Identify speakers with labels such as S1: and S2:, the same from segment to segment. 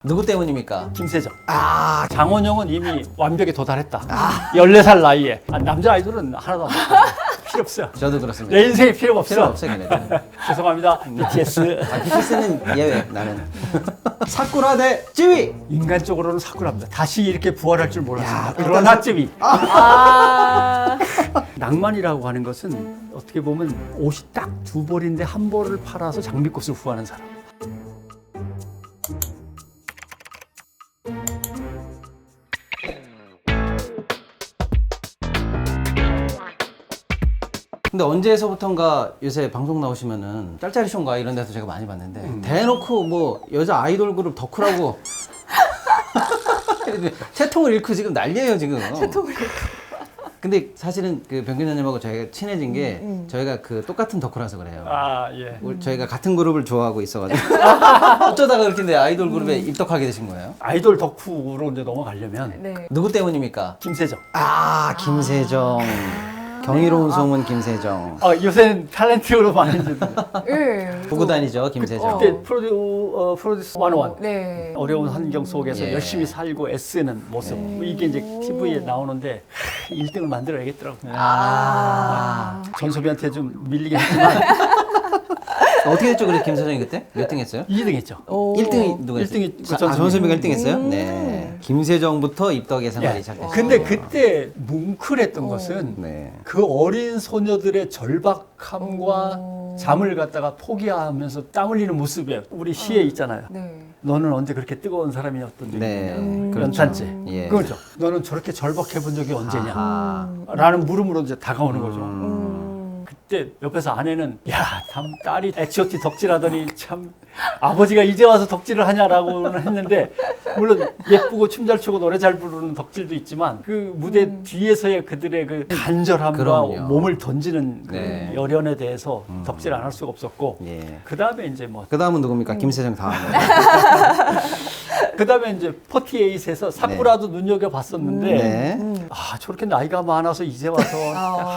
S1: 누구 때문입니까?
S2: 김세정. 장원영은 이미 완벽에 도달했다. 14살 나이에. 남자 아이돌은 하나도 안 필요 없어요.
S1: 저도 그렇습니다.
S2: 내 인생에 필요가 없어.
S1: 필요 없어요, 걔네들.
S2: 죄송합니다. BTS.
S1: BTS는 예외, 나는. 사쿠라 대 쯔위!
S2: 인간적으로는 사쿠라입니다. 다시 이렇게 부활할 줄 몰랐습니다. 그러나 쯔위. 낭만이라고 하는 것은 어떻게 보면 옷이 딱 두 벌인데 한 벌을 팔아서 장미꽃을 후하는 사람.
S1: 근데 언제서부턴가 요새 방송 나오시면은 짤짤이 쇼인가 이런 데서 제가 많이 봤는데 대놓고 뭐 여자 아이돌 그룹 덕후라고 채통을 잃고 지금 난리예요 지금.
S3: 채통을 잃고.
S1: 근데 사실은 그 병균현님하고 저희가 친해진 게 저희가 그 똑같은 덕후라서 그래요.
S2: 예.
S1: 저희가 같은 그룹을 좋아하고 있어가지고 어쩌다가 그렇게 내 아이돌 그룹에 입덕하게 되신 거예요?
S2: 아이돌 덕후로 이제 넘어가려면
S3: 네.
S1: 누구 때문입니까?
S2: 김세정.
S1: 김세정. 경이로운 소문 김세정.
S2: 요새는 탤런트로 많이 이제
S3: 네.
S1: 보고 다니죠 김세정.
S2: 그때 프로듀스 101.
S3: 네.
S2: 어려운 환경 속에서
S1: 예.
S2: 열심히 살고 애쓰는 모습. 이게 이제 TV에 나오는데 1등을 만들어야겠더라고요. 전소비한테 좀 밀리긴 했지만
S1: 어떻게 됐죠 그래 김세정이 그때? 몇 등 했어요?
S2: 2등 했죠.
S1: 1등이 누가 했어요?
S2: 1등이 전소비.
S1: 전소비가 1등 했어요? 네. 김세정부터 입덕의 생활이 시작됐어요.
S2: 근데 그때 뭉클했던 것은
S1: 네.
S2: 그 어린 소녀들의 절박함과 잠을 갖다가 포기하면서 땀 흘리는 모습에 우리 시에 있잖아요.
S3: 네.
S2: 너는 언제 그렇게 뜨거운 사람이었던 적이
S1: 네.
S2: 있느냐.
S1: 그렇죠.
S2: 연탄재.
S1: 예.
S2: 그렇죠. 너는 저렇게 절박해 본 적이 언제냐.
S1: 아하.
S2: 라는 물음으로 이제 다가오는 거죠. 그때 옆에서 아내는 딸이 H.O.T 덕질하더니 참 아버지가 이제 와서 덕질을 하냐라고는 했는데 물론 예쁘고 춤 잘 추고 노래 잘 부르는 덕질도 있지만 그 무대 뒤에서의 그들의 그 간절함과
S1: 그럼요.
S2: 몸을 던지는 그
S1: 네.
S2: 열연에 대해서 덕질 안 할 수가 없었고
S1: 예.
S2: 그 다음에 이제 뭐
S1: 그 다음은 누굽니까? 김세정 다음에.
S2: 그 다음에 이제 48에서 사쿠라도 눈여겨봤었는데
S1: 네.
S2: 저렇게 나이가 많아서 이제 와서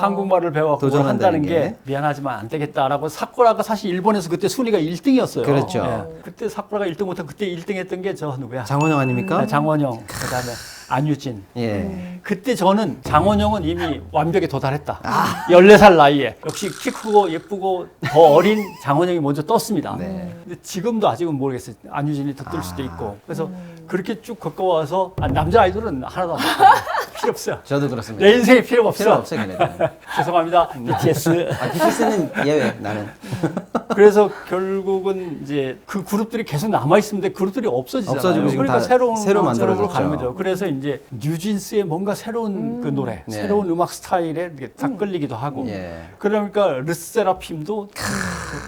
S2: 한국말을 배워서
S1: 도전한다는
S2: 한다는 게
S1: 게.
S2: 미안하지만 안 되겠다라고 사쿠라가 사실 일본에서 그때 순위가 1등이었어요.
S1: 그렇죠.
S2: 그때 사쿠라가 1등 못한 그때 1등 했던 게 저 누구야?
S1: 장원영 아닙니까?
S2: 네, 장원영. 그 다음에 안유진.
S1: 예.
S2: 그때 저는 장원영은 이미 완벽에 도달했다. 14살 나이에. 역시 키 크고 예쁘고 더 어린 장원영이 먼저 떴습니다.
S1: 네.
S2: 근데 지금도 아직은 모르겠어요. 안유진이 더 뜰 수도 있고. 그래서 그렇게 쭉 겪어와서 남자 아이돌은 하나도 안 필요 없어요.
S1: 저도 그렇습니다.
S2: 내 인생에 필요가 없어.
S1: 필요 없어요 걔네들.
S2: 죄송합니다. BTS.
S1: BTS는 예외, 나는.
S2: 그래서 결국은 이제 그 그룹들이 계속 남아 있는데 그룹들이 없어지잖아요.
S1: 없어지고 지금
S2: 그러니까
S1: 다
S2: 새로
S1: 만들어졌죠.
S2: 가는 거죠. 그래서 이제 뉴진스의 뭔가 새로운 그 노래,
S1: 네.
S2: 새로운 음악 스타일에 이렇게 딱 끌리기도 하고.
S1: 예.
S2: 그러니까 르세라핌도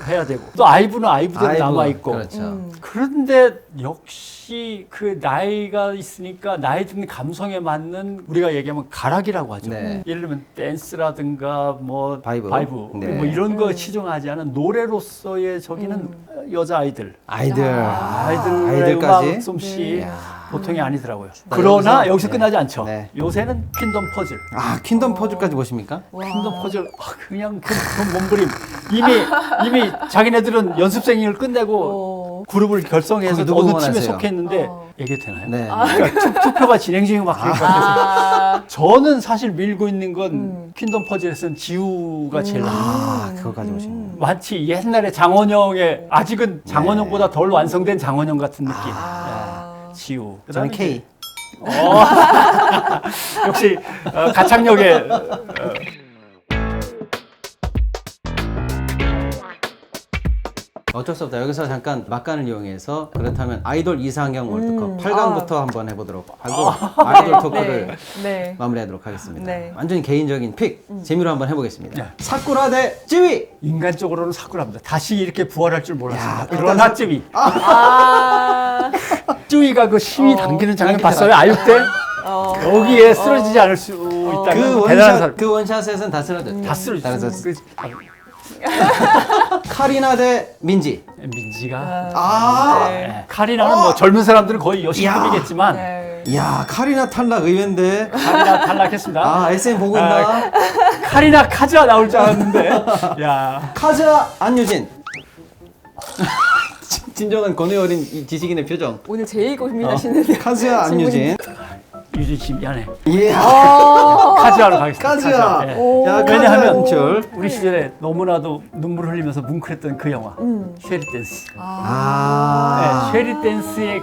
S2: 해야 되고 또 아이브는 아이브대로
S1: 아이브,
S2: 남아 있고.
S1: 그렇죠.
S2: 그런데 역시 그 나이가 있으니까 나이 든 감성에 맞는 우리가 얘기하면 가락이라고 하죠.
S1: 네.
S2: 예를 들면 댄스라든가 뭐
S1: 바이브.
S2: 네. 뭐 이런 거 치중하지 않은 노래로서의 저기는 여자 아이들.
S1: 아이들의
S2: 아이들까지 음악 솜씨
S1: 네.
S2: 보통이 아니더라고요.
S1: 네,
S2: 그러나 여기서
S1: 네.
S2: 끝나지 않죠.
S1: 네.
S2: 요새는 퀸덤 퍼즐.
S1: 퀸덤 퍼즐까지 보십니까?
S2: 퀸덤 퍼즐 그냥 그 몸부림 이미 자기네들은 연습생을 끝내고 그룹을 결성해서
S1: 거기 누구
S2: 어느 팀에
S1: 응원하세요?
S2: 속했는데 얘기해도 되나요?
S1: 네.
S2: 그러니까 투표가 진행 중인 것 같아요. 저는 사실 밀고 있는 건 퀸덤 퍼즐에서는 지우가 제일 나아요.
S1: 그거까지 보신 거예요.
S2: 마치 옛날에 장원영의 아직은 장원영보다 덜 완성된 장원영 같은 느낌. 네. 지우.
S1: 저는
S2: 그다음에
S1: K.
S2: 역시 가창력의
S1: 어쩔 수 없다. 여기서 잠깐 막간을 이용해서 그렇다면 아이돌 이상형 월드컵 8강부터 한번 해보도록 하고 아이돌 토크를
S3: 네.
S1: 마무리하도록 하겠습니다.
S3: 네.
S1: 완전히 개인적인 픽 재미로 한번 해보겠습니다. 사쿠라 대 쯔위!
S2: 인간적으로는 사쿠라입니다. 다시 이렇게 부활할 줄 몰랐습니다. 그러나 쯔위. 쯔위가 그 시위 당기는 장면 봤어요? 아육 때? 여기에 쓰러지지 않을 수 있다는 대단한 사람.
S1: 그 원샷에서는 다 쓰러졌죠.
S2: 다 쓰러졌어요.
S1: 카리나 대 민지.
S2: 민지가. 네. 카리나는 뭐 젊은 사람들은 거의 여신급이겠지만
S3: 네.
S1: 이야, 카리나 탈락 의외인데.
S2: 카리나 탈락했습니다.
S1: SM 보고 있나?
S2: 카리나 카즈아 나올 줄 알았는데. 야.
S1: 카즈아 안유진. 진정한 권위 어린 이 지식인의 표정.
S3: 오늘 제일 고민하시는데.
S1: 카즈야 안유진.
S2: 유진 씨 미안해.
S1: 예.
S2: 카즈야로 가겠습니다.
S1: 카즈야.
S2: 예.
S1: 야,
S2: 왜냐하면
S1: 카즈야.
S2: 우리 시절에 너무나도 눈물 흘리면서 뭉클했던 그 영화 쉐리 댄스.
S1: 아.
S2: 네, 쉐리 댄스의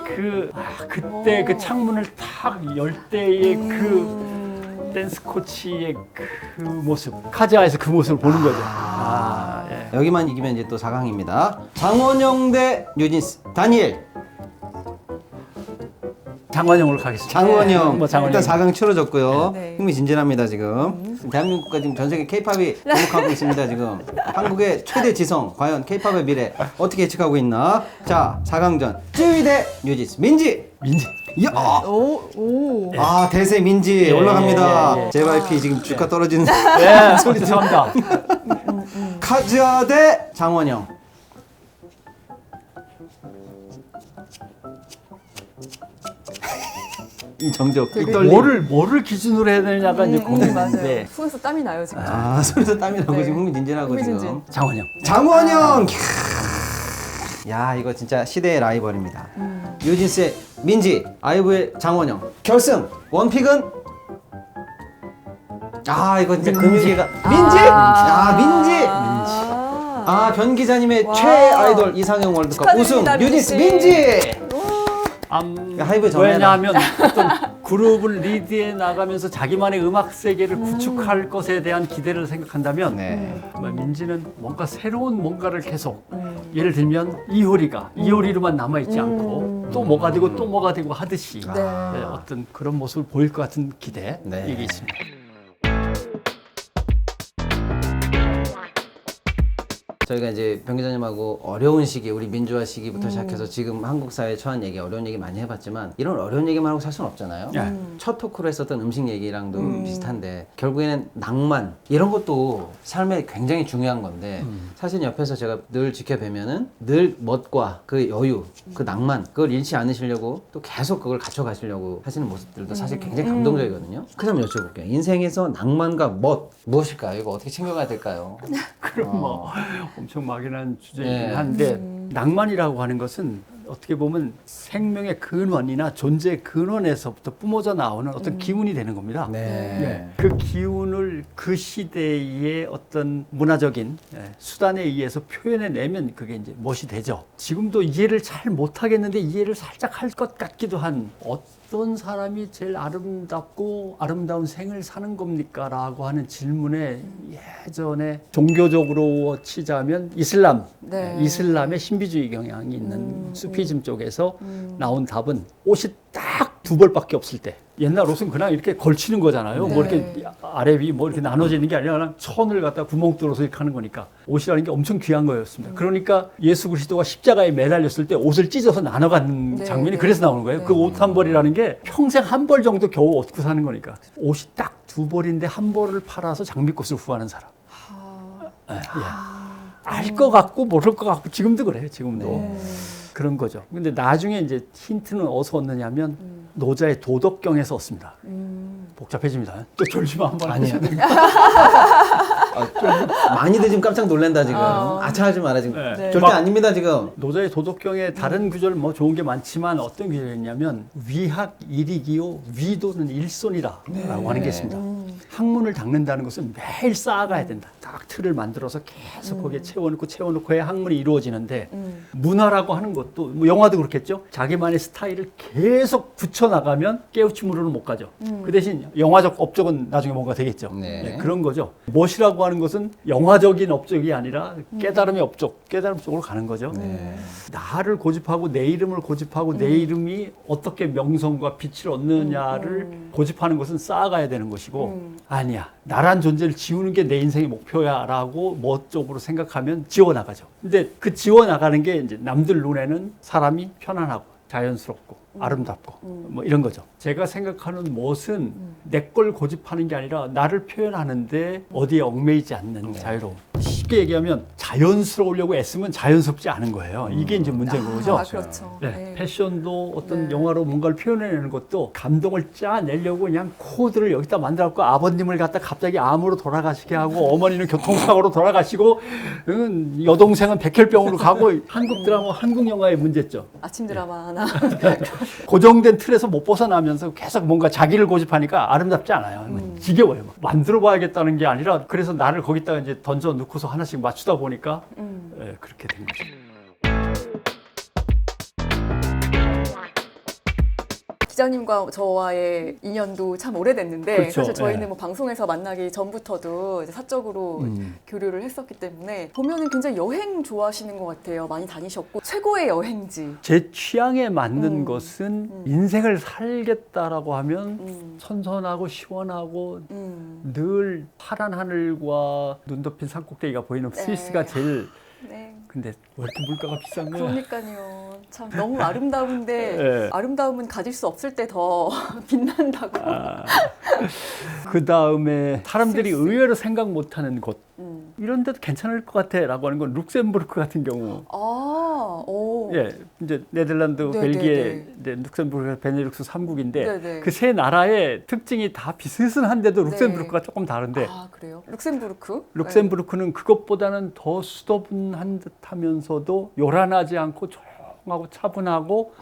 S2: 그때 그 창문을 탁 열 때의 그 댄스 코치의 그 모습, 카즈야에서 그 모습을 보는 거죠. 예.
S1: 여기만 이기면 이제 또 4강입니다. 장원영 대 뉴진스. 다니엘.
S2: 장원영으로 가겠습니다.
S1: 장원영.
S2: 뭐 장원영.
S1: 일단 4강 치러졌고요.
S3: 네.
S1: 흥미진진합니다 지금. 대한민국과 지금 전 세계 K-팝이 주목하고 있습니다 지금. 한국의 최대 지성. 과연 K-팝의 미래 어떻게 예측하고 있나? 자, 4강전. 쯔위 대 뉴진스. 민지.
S2: 민지.
S1: 야.
S3: 오.
S1: 아, 대세 민지
S2: 예,
S1: 올라갑니다.
S2: 예, 예.
S1: JYP 지금 주가 떨어지는.
S2: 네, 죄송합니다.
S1: 카즈야 대 장원영. 이 정적, 이 떨림.
S2: 뭐를 기준으로 해야 되냐가 이제
S3: 맞아요.
S2: 고민인데
S3: 손에서 땀이 나요 지금.
S1: 아, 손에서 땀이 나고
S3: 네.
S1: 지금 흥미진진하고
S3: 흥미진진.
S1: 지금.
S2: 장원영.
S1: 장원영. 야, 이거 진짜 시대의 라이벌입니다. 뉴진스의 민지, 아이브의 장원영. 결승 원픽은 아, 이거 진짜 금요일가 민지. 야, 민지. 아, 변 기자님의
S3: 와.
S1: 최아이돌 이상형 월드컵 우승
S3: 축하드립니다,
S1: 뉴진스
S3: 민지.
S1: 민지. 하이브 전에
S2: 왜냐하면 어떤 그룹을 리드해 나가면서 자기만의 음악 세계를 구축할 것에 대한 기대를 생각한다면
S1: 네.
S2: 정말 민지는 뭔가 새로운 뭔가를 계속 예를 들면 이효리로만 남아있지 않고 또 뭐가 되고 또 뭐가 되고 하듯이
S3: 네.
S2: 어떤 그런 모습을 보일 것 같은 기대
S1: 네.
S2: 이게 있습니다.
S1: 저희가 이제 변 기자님하고 어려운 시기, 우리 민주화 시기부터 시작해서 지금 한국 사회에 처한 얘기, 어려운 얘기 많이 해봤지만 이런 어려운 얘기만 하고 살 수는 없잖아요.
S2: 예.
S1: 첫 토크로 했었던 음식 얘기랑도 비슷한데 결국에는 낭만 이런 것도 삶에 굉장히 중요한 건데 사실 옆에서 제가 늘 지켜뵈면은 늘 멋과 그 여유, 그 낭만 그걸 잃지 않으시려고 또 계속 그걸 갖춰가시려고 하시는 모습들도 사실 굉장히 감동적이거든요. 그 점 여쭤볼게요. 인생에서 낭만과 멋 무엇일까요? 이거 어떻게 챙겨가야 될까요?
S2: 그럼 뭐 엄청 막연한 주제이긴
S1: 네.
S2: 한데 낭만이라고 하는 것은 어떻게 보면 생명의 근원이나 존재의 근원에서부터 뿜어져 나오는 어떤 기운이 되는 겁니다.
S1: 네.
S2: 그 기운을 그 시대의 어떤 문화적인 수단에 의해서 표현해내면 그게 이제 멋이 되죠. 지금도 이해를 잘 못하겠는데 이해를 살짝 할 것 같기도 한 어떤 사람이 제일 아름답고 아름다운 생을 사는 겁니까? 라고 하는 질문에 예전에 종교적으로 치자면
S3: 네.
S2: 이슬람의 신비주의 경향이 있는 수피즘 쪽에서 나온 답은 옷이 딱 두 벌밖에 없을 때 옛날 옷은 그냥 이렇게 걸치는 거잖아요. 뭐
S3: 네.
S2: 이렇게 아래 위 뭐 이렇게 나눠지는 게 아니라 그냥 천을 갖다 구멍 뚫어서 이렇게 하는 거니까 옷이라는 게 엄청 귀한 거였습니다. 그러니까 예수 그리스도가 십자가에 매달렸을 때 옷을 찢어서 나눠가는
S3: 네,
S2: 장면이
S3: 네.
S2: 그래서 나오는 거예요.
S3: 네.
S2: 그 옷 한 벌이라는 게 평생 한 벌 정도 겨우 얻고 사는 거니까 옷이 딱 두 벌인데 한 벌을 팔아서 장미꽃을 구하는 사람. 알 것 같고 모를 것 같고 지금도 그래요. 지금도. 그런 거죠. 근데 나중에 이제 힌트는 어디서 얻느냐면 노자의 도덕경에서 얻습니다. 복잡해집니다. 또 졸지마 한번
S1: 아니야.
S2: 하셔야 돼요.
S1: 많이들 지금 깜짝 놀란다 지금. 아차하지 마라 지금.
S2: 네.
S1: 절대 아닙니다 지금.
S2: 노자의 도덕경에 다른 구절 뭐 좋은 게 많지만 어떤 구절이냐면 위학 일이기요 위도는 일손이라라고 하는 게 있습니다. 학문을 닦는다는 것은 매일 쌓아가야 된다. 딱 틀을 만들어서 계속 거기에 채워놓고 해야 학문이 이루어지는데 문화라고 하는 것도 뭐 영화도 그렇겠죠. 자기만의 스타일을 계속 붙여나가면 깨우침으로는 못 가죠. 그 대신 영화적 업적은 나중에 뭔가 되겠죠.
S1: 네.
S2: 네, 그런 거죠. 멋이라고 하는 것은 영화적인 업적이 아니라 깨달음의 업적, 깨달음 쪽으로 가는 거죠.
S1: 네.
S2: 나를 고집하고 내 이름을 고집하고 내 이름이 어떻게 명성과 빛을 얻느냐를 고집하는 것은 쌓아가야 되는 것이고 아니야 나란 존재를 지우는 게 내 인생의 목표야라고 멋 쪽으로 생각하면 지워나가죠. 근데 그 지워나가는 게 이제 남들 눈에는 사람이 편안하고 자연스럽고 아름답고 뭐 이런 거죠. 제가 생각하는 멋은 내 걸 고집하는 게 아니라 나를 표현하는데 어디에 얽매이지 않는 자유로움. 쉽게 얘기하면 자연스러우려고 애쓰면 자연스럽지 않은 거예요. 이게 이제 문제인 거죠.
S3: 아, 그렇죠.
S2: 네,
S3: 네.
S2: 패션도 어떤
S3: 네.
S2: 영화로 뭔가를 표현해내는 것도 감동을 짜내려고 그냥 코드를 여기다 만들어갖고 아버님을 갖다 갑자기 암으로 돌아가시게 하고 어머니는 교통사고로 돌아가시고 여동생은 백혈병으로 가고 한국 드라마, 한국 영화의 문제점.
S3: 아침 드라마 하나.
S2: 고정된 틀에서 못 벗어나면서 계속 뭔가 자기를 고집하니까 아름답지 않아요. 지겨워요. 막. 만들어 봐야겠다는 게 아니라 그래서 나를 거기다가 이제 던져 넣고서 하나씩 맞추다 보니까 예, 그렇게 된 거죠.
S3: 기자님과 저와의 인연도 참 오래됐는데
S2: 그렇죠.
S3: 사실 저희는
S2: 예.
S3: 뭐 방송에서 만나기 전부터도 이제 사적으로 교류를 했었기 때문에 보면은 굉장히 여행 좋아하시는 것 같아요. 많이 다니셨고 최고의 여행지.
S2: 제 취향에 맞는
S3: 음.
S2: 것은 인생을 살겠다라고 하면
S3: 음.
S2: 선선하고 시원하고
S3: 음.
S2: 늘 파란 하늘과 눈 덮인 산꼭대기가 보이는 스위스가 제일.
S3: 네.
S2: 근데 왜 이렇게 물가가 비싼 거야?
S3: 그러니까요. 참 너무 아름다운데
S2: 예.
S3: 아름다움은 가질 수 없을 때 더 빛난다고.
S2: 그 다음에 사람들이
S3: 스위스.
S2: 의외로 생각 못하는 곳
S3: 음.
S2: 이런 데도 괜찮을 것 같아라고 하는 건 룩셈부르크 같은 경우.
S3: 아, 오.
S2: 예, 이제 네덜란드,
S3: 네,
S2: 벨기에,
S3: 네,
S2: 이제 룩셈부르크, 베네룩스 3국인데
S3: 네, 네.
S2: 그 세 나라의 특징이 다 비슷한데도
S3: 네.
S2: 룩셈부르크가 조금 다른데
S3: 아, 그래요? 룩셈부르크?
S2: 룩셈부르크는 그것보다는 더 수더분한 듯하면서도 요란하지 않고 조용하고 차분하고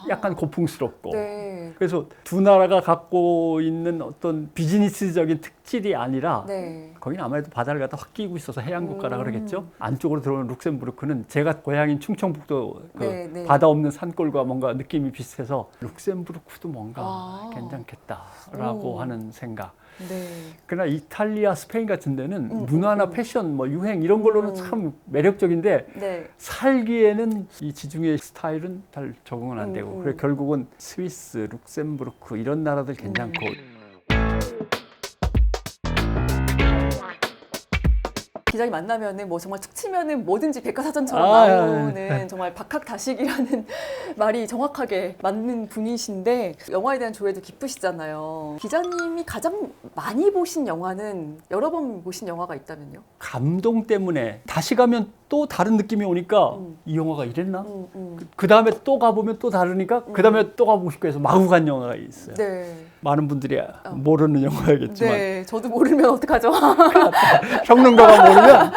S2: 약간 고풍스럽고
S3: 네.
S2: 그래서 두 나라가 갖고 있는 어떤 비즈니스적인 특질이 아니라
S3: 네.
S2: 거기는 아무래도 바다를 갖다 확 끼고 있어서 해양 국가라 그러겠죠. 안쪽으로 들어오는 룩셈부르크는 제가 고향인 충청북도 그
S3: 네, 네.
S2: 바다 없는 산골과 뭔가 느낌이 비슷해서 룩셈부르크도 뭔가
S3: 아.
S2: 괜찮겠다라고
S3: 오.
S2: 하는 생각.
S3: 네.
S2: 그러나 이탈리아, 스페인 같은 데는 문화나 패션, 뭐 유행 이런 걸로는 참 매력적인데
S3: 네.
S2: 살기에는 이 지중해 스타일은 잘 적응은 안 되고
S3: 음.
S2: 그래 결국은 스위스, 룩셈부르크 이런 나라들 괜찮고
S3: 기자님 만나면은 뭐 정말 툭 치면은 뭐든지 백과사전처럼
S2: 아,
S3: 나오는 정말 박학다식이라는 말이 정확하게 맞는 분이신데 영화에 대한 조예도 깊으시잖아요. 기자님이 가장 많이 보신 영화는 여러 번 보신 영화가 있다면요?
S2: 감동 때문에 다시 가면 또 다른 느낌이 오니까 이 영화가 이랬나? 그 다음에 또 가보면 또 다르니까 그 다음에 또 가보고 싶고 해서 마구 간 영화가 있어요.
S3: 네.
S2: 많은 분들이 모르는 영화이겠지만
S3: 네. 저도 모르면 어떡하죠?
S2: 평론가가 모르면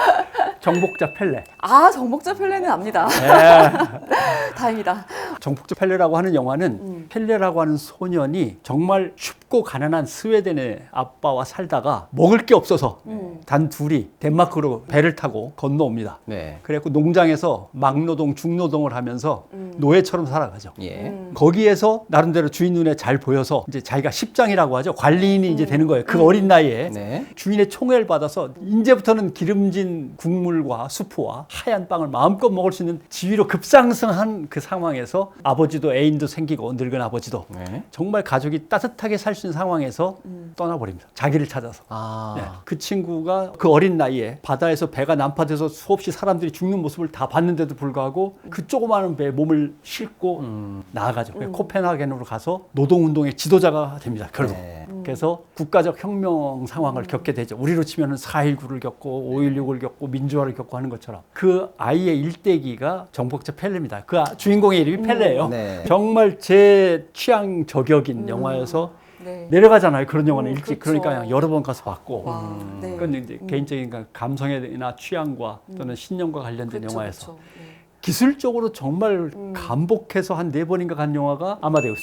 S2: 정복자 펠레.
S3: 아, 정복자 펠레는 압니다.
S2: 네.
S3: 다행이다.
S2: 정복자 펠레라고 하는 영화는 펠레라고 하는 소년이 정말 춥고 가난한 스웨덴의 아빠와 살다가 먹을 게 없어서 단 둘이 덴마크로 배를 타고 건너옵니다.
S1: 네.
S2: 그래갖고 농장에서 막노동, 중노동을 하면서 노예처럼 살아가죠.
S1: 예.
S2: 거기에서 나름대로 주인 눈에 잘 보여서 이제 자기가 십장이라고 하죠. 관리인이 이제 되는 거예요. 그 어린 나이에
S1: 네.
S2: 주인의 총애를 받아서 이제부터는 기름진 국물과 수프와 하얀 빵을 마음껏 먹을 수 있는 지위로 급상승한 그 상황에서 아버지도 애인도 생기고 늙은 아버지도
S1: 네.
S2: 정말 가족이 따뜻하게 살 수 있는 상황에서 떠나버립니다. 자기를 찾아서.
S1: 아.
S2: 네. 그 친구가 그 어린 나이에 바다에서 배가 난파돼서 수없이 사람들이 죽는 모습을 다 봤는데도 불구하고 그 조그마한 배에 몸을 싣고 나아가죠. 코펜하겐으로 가서 노동운동의 지도자가 됩니다. 결국.
S1: 네.
S2: 그래서 국가적 혁명 상황을 겪게 되죠. 우리로 치면 4.19를 겪고 5.16을 겪고 민주화를 겪고 하는 것처럼 그 아이의 일대기가 정복자 펠레입니다. 그 주인공의 이름이 펠레예요.
S1: 네.
S2: 정말 제 취향 저격인 영화여서
S3: 네.
S2: 내려가잖아요. 그런 영화는 일찍.
S3: 그렇죠.
S2: 그러니까 그냥 여러 번 가서 봤고.
S3: 와, 네.
S2: 그건 이제 개인적인 감성이나 취향과 또는 신념과 관련된
S3: 그렇죠,
S2: 영화에서
S3: 그렇죠. 네.
S2: 기술적으로 정말 감복해서 한 4번인가 간 영화가 아마데우스.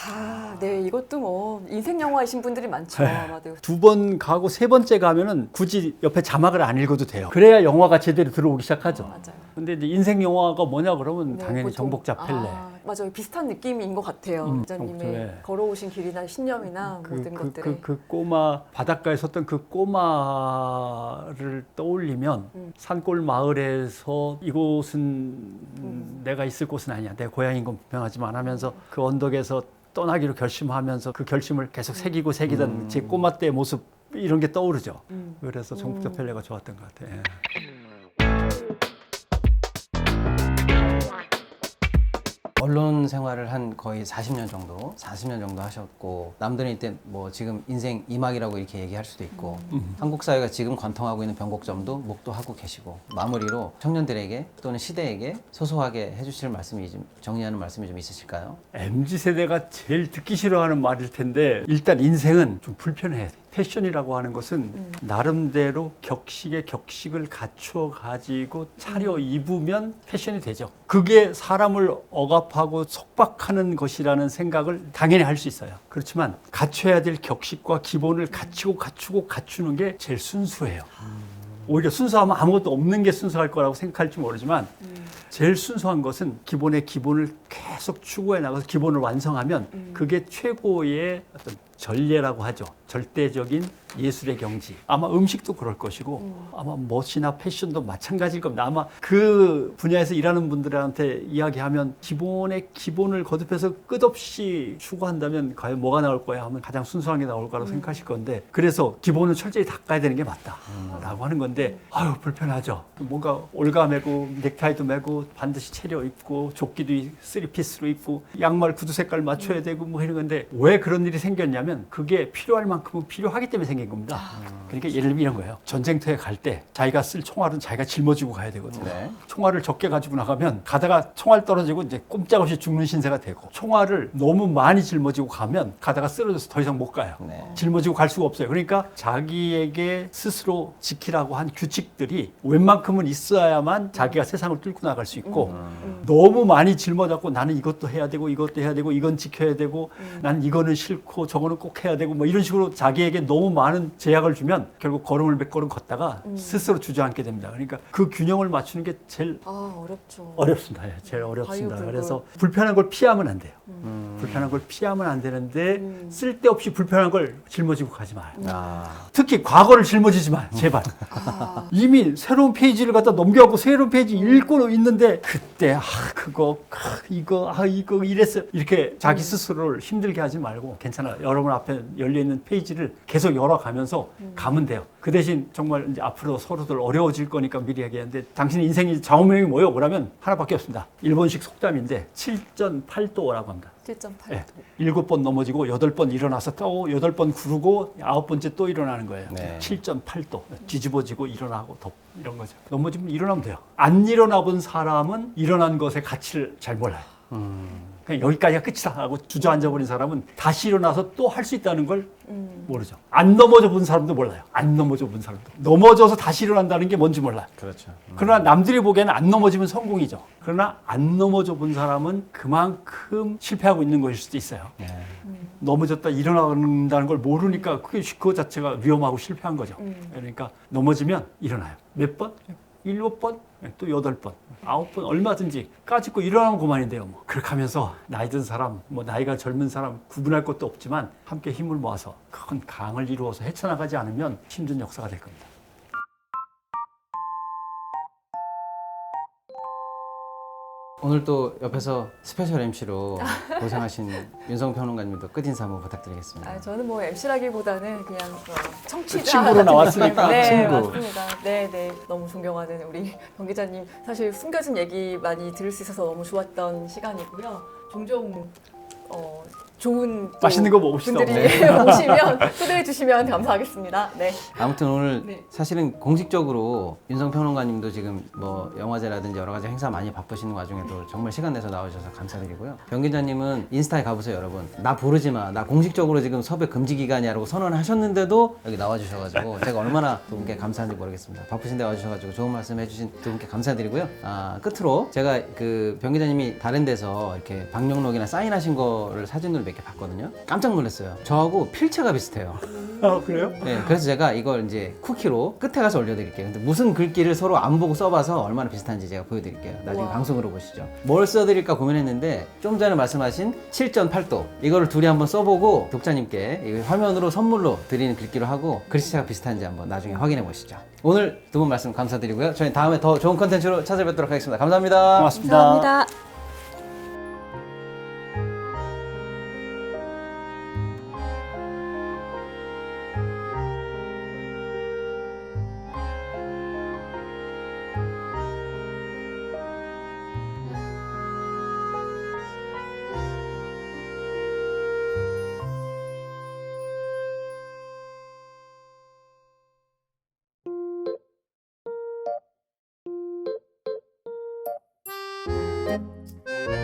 S3: 아, 네, 이것도 뭐 인생 영화이신 분들이 많죠. 아마도.
S2: 2번 가고 3번째 가면은 굳이 옆에 자막을 안 읽어도 돼요. 그래야 영화가 제대로 들어오기 시작하죠.
S3: 맞아요.
S2: 근데 이제 인생 영화가 뭐냐 그러면
S3: 네,
S2: 당연히
S3: 보통-
S2: 정복자 펠레.
S3: 아, 맞아요. 비슷한 느낌인 것 같아요. 기자님의
S2: 네.
S3: 걸어오신 길이나 신념이나 모든 것들이.
S2: 그 꼬마 바닷가에 섰던 그 꼬마를 떠올리면 산골 마을에서 이곳은 내가 있을 곳은 아니야. 내 고향인 건 분명하지만 하면서 그 언덕에서 떠나기로 결심하면서 그 결심을 계속 새기던 제 꼬마 때의 모습 이런 게 떠오르죠. 그래서 정복자 펠레가 좋았던 것 같아요. 예.
S1: 언론 생활을 한 거의 40년 정도 하셨고, 남들은 이때 뭐 지금 인생 이막이라고 이렇게 얘기할 수도 있고, 한국 사회가 지금 관통하고 있는 변곡점도 목도하고 계시고, 마무리로 청년들에게 또는 시대에게 소소하게 해주실 말씀이 좀, 정리하는 말씀이 좀 있으실까요?
S2: MZ세대가 제일 듣기 싫어하는 말일 텐데, 일단 인생은 좀 불편해야 돼. 패션이라고 하는 것은 나름대로 격식에 격식을 갖추어 가지고 차려 입으면 패션이 되죠. 그게 사람을 억압하고 속박하는 것이라는 생각을 당연히 할 수 있어요. 그렇지만 갖춰야 될 격식과 기본을 갖추는 게 제일 순수해요. 오히려 순수하면 아무것도 없는 게 순수할 거라고 생각할지 모르지만 제일 순수한 것은 기본의 기본을 계속 추구해 나가서 기본을 완성하면 그게 최고의 어떤 전례라고 하죠. 절대적인 예술의 경지. 아마 음식도 그럴 것이고 아마 멋이나 패션도 마찬가지일 겁니다. 아마 그 분야에서 일하는 분들한테 이야기하면 기본의 기본을 거듭해서 끝없이 추구한다면 과연 뭐가 나올 거야 하면 가장 순수한 게 나올 거라고 생각하실 건데, 그래서 기본을 철저히 닦아야 되는 게 맞다라고 하는 건데, 아유 불편하죠. 뭔가 올가매고 넥타이도 매고 반드시 차려 입고 조끼도 3피스로 입고 양말 구두 색깔 맞춰야 되고 뭐 이런 건데, 왜 그런 일이 생겼냐면 그게 필요할 만큼은 필요하기 때문에 생긴 겁니다. 그러니까 예를 들면 이런 거예요. 전쟁터에 갈 때 자기가 쓸 총알은 자기가 짊어지고 가야 되거든요.
S1: 네.
S2: 총알을 적게 가지고 나가면 가다가 총알 떨어지고 이제 꼼짝없이 죽는 신세가 되고, 총알을 너무 많이 짊어지고 가면 가다가 쓰러져서 더 이상 못 가요.
S1: 네.
S2: 짊어지고 갈 수가 없어요. 그러니까 자기에게 스스로 지키라고 한 규칙들이 웬만큼은 있어야만 자기가 세상을 뚫고 나갈 수 있고, 너무 많이 짊어졌고 나는 이것도 해야 되고 이것도 해야 되고 이건 지켜야 되고 나는 이거는 싫고 저거는 꼭 해야 되고 뭐 이런 식으로 자기에게 너무 많은 제약을 주면 결국 걸음을 몇 걸음 걷다가 스스로 주저앉게 됩니다. 그러니까 그 균형을 맞추는 게 제일
S3: 어렵죠.
S2: 어렵습니다. 예, 제일 어렵습니다.
S3: 과유불급.
S2: 그래서 불편한 걸 피하면 안 돼요. 불편한 걸 피하면 안 되는데 쓸데없이 불편한 걸 짊어지고 가지 마요. 특히 과거를 짊어지지 마요. 제발. 이미 새로운 페이지를 갖다 넘겨갖고 새로운 페이지 읽고 있는데 그때 이거 이랬어요. 이렇게 자기 스스로를 힘들게 하지 말고 괜찮아. 여러분 앞에 열려있는 페이지를 계속 열어가면서 가면 돼요. 그 대신 정말 이제 앞으로 서로들 어려워질 거니까 미리 얘기하는데, 당신 인생이 좌우명이 뭐예요? 뭐라면 하나밖에 없습니다. 일본식 속담인데 7전8도라고 합니다.
S3: 7.8.
S2: 네. 7번 넘어지고 8번 일어나서 또 8번 구르고 9번째 또 일어나는 거예요.
S1: 네.
S2: 7.8도. 뒤집어지고 일어나고 이런 거죠. 넘어지면 일어나면 돼요. 안 일어나 본 사람은 일어난 것의 가치를 잘 몰라요. 그냥 여기까지가 끝이다 하고 주저앉아버린 사람은 다시 일어나서 또 할 수 있다는 걸 모르죠. 안 넘어져 본 사람도 몰라요. 안 넘어져 본 사람도. 넘어져서 다시 일어난다는 게 뭔지 몰라요.
S1: 그렇죠.
S2: 그러나 남들이 보기에는 안 넘어지면 성공이죠. 그러나 안 넘어져 본 사람은 그만큼 실패하고 있는 것일 수도 있어요.
S1: 네.
S2: 넘어졌다 일어난다는 걸 모르니까 그거 자체가 위험하고 실패한 거죠. 그러니까 넘어지면 일어나요. 몇 번? 7번? 또 8번, 9번 얼마든지 까짓고 일어나면 그만인데요. 뭐. 그렇게 하면서 나이 든 사람, 뭐 나이가 젊은 사람 구분할 것도 없지만 함께 힘을 모아서 큰 강을 이루어서 헤쳐나가지 않으면 힘든 역사가 될 겁니다.
S1: 오늘 또 옆에서 스페셜 MC로 고생하신 윤성 평론가님도 끝인사 한번 부탁드리겠습니다.
S3: 저는 뭐 MC라기보다는 그냥 청취자
S2: 친구로
S3: 같은
S2: 나왔으니까.
S3: 네,
S1: 친구.
S3: 맞습니다. 네. 너무 존경하는 우리 병 기자님. 사실 숨겨진 얘기 많이 들을 수 있어서 너무 좋았던 시간이고요. 종종 좋은 또
S2: 맛있는 거 먹읍시다.
S3: 분들이 오시면 초대해 주시면 감사하겠습니다. 네.
S1: 아무튼 오늘
S3: 네.
S1: 사실은 공식적으로 윤성 평론가님도 지금 뭐 영화제라든지 여러 가지 행사 많이 바쁘시는 와중에도 정말 시간 내서 나오셔서 감사드리고요. 병 기자님은 인스타에 가보세요, 여러분. 나 부르지 마. 나 공식적으로 지금 섭외 금지 기간이라고 선언하셨는데도 여기 나와주셔가지고 제가 얼마나 두 분께 감사한지 모르겠습니다. 바쁘신데 와주셔가지고 좋은 말씀 해주신 두 분께 감사드리고요. 끝으로 제가 그 병 기자님이 다른 데서 이렇게 방명록이나 사인하신 거를 사진으로 몇 개 봤거든요. 깜짝 놀랐어요. 저하고 필체가 비슷해요.
S2: 그래요?
S1: 네, 그래서 제가 이걸 이제 쿠키로 끝에 가서 올려드릴게요. 근데 무슨 글귀를 서로 안 보고 써봐서 얼마나 비슷한지 제가 보여드릴게요. 나중에
S3: 우와.
S1: 방송으로 보시죠. 뭘 써드릴까 고민했는데 좀 전에 말씀하신 7.8도 이거를 둘이 한번 써보고 독자님께 이 화면으로 선물로 드리는 글귀로 하고 글씨체가 비슷한지 한번 나중에 확인해 보시죠. 오늘 두 분 말씀 감사드리고요. 저희 다음에 더 좋은 컨텐츠로 찾아뵙도록 하겠습니다. 감사합니다.
S2: 고맙습니다.
S3: 감사합니다.